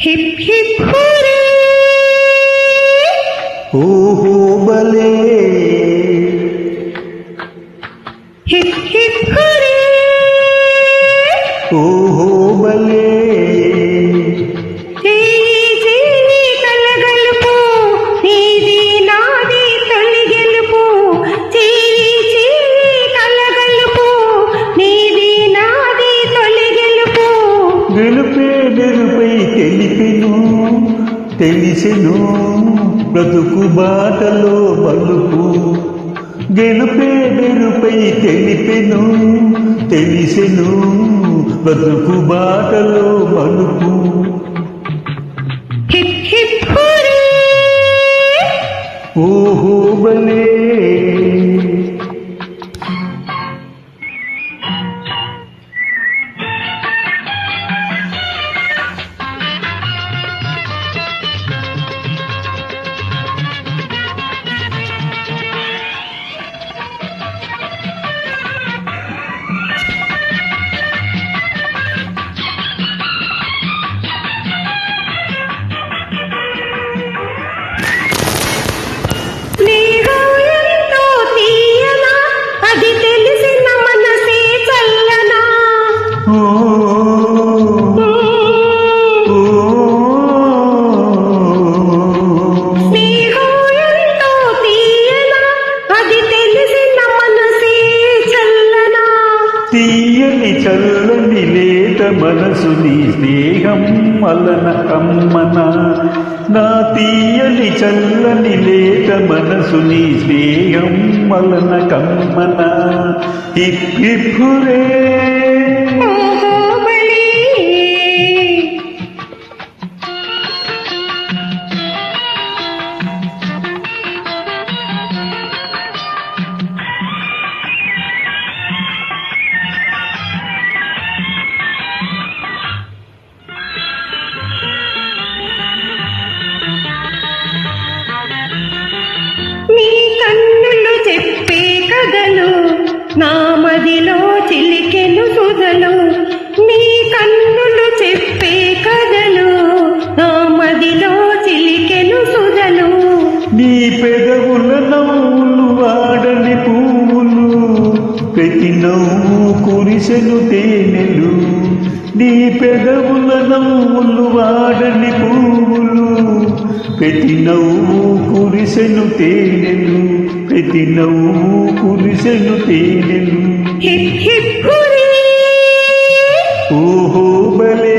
hip hip हुरे ओहो बले hip hip हुरे ओहो बले తెలిసెను బ్రతుకు బాటలో మలుపు గెలుపే బెరుపై తెలిపెను తెలిసెను బ్రతుకు బాటలో మలుపు హిప్ హిప్ హురే ఓహో బలే తీయని చల్లని లేత మనసు నీ స్నేహం మలన కమ్మన నా తీయని చల్లని లేత మనసు నీ స్నేహం మలన కమ్మన హిప్ హిప్ హురే నీ కన్నులు చెప్పే కథలు నా మదిలో చిలికెను సుధలు నీ కన్నులు చెప్పే కథలు నా మదిలో చిలికెను సుధలు నీ పెదవుల నవ్వులు వాడని పువ్వులు ప్రతి నవ్వు కురిసెను తేనెలు నీ పెదవుల నవ్వులు వాడని పువ్వులు ప్రతి నవ్వు కురిసెను తేనెలు ప్రతి నవ్వు కురిసెను తేనెలు హిప్ హిప్ హురే ఓహో బలే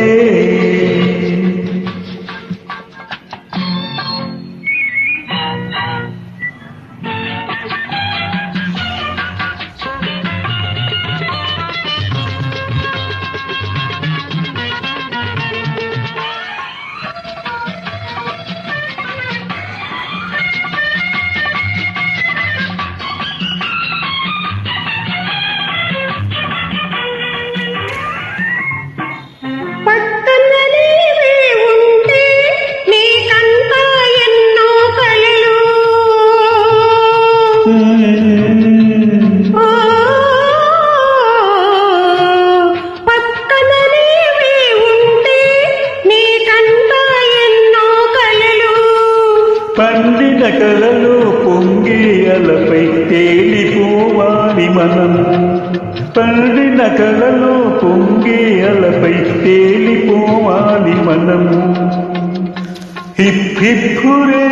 పండిన కలలో పొంగే అలపై తేలిపోవాలి మనం పండిన కలలో పొంగే అలపై తేలిపోవాలి మనము హిప్ హిప్ హురే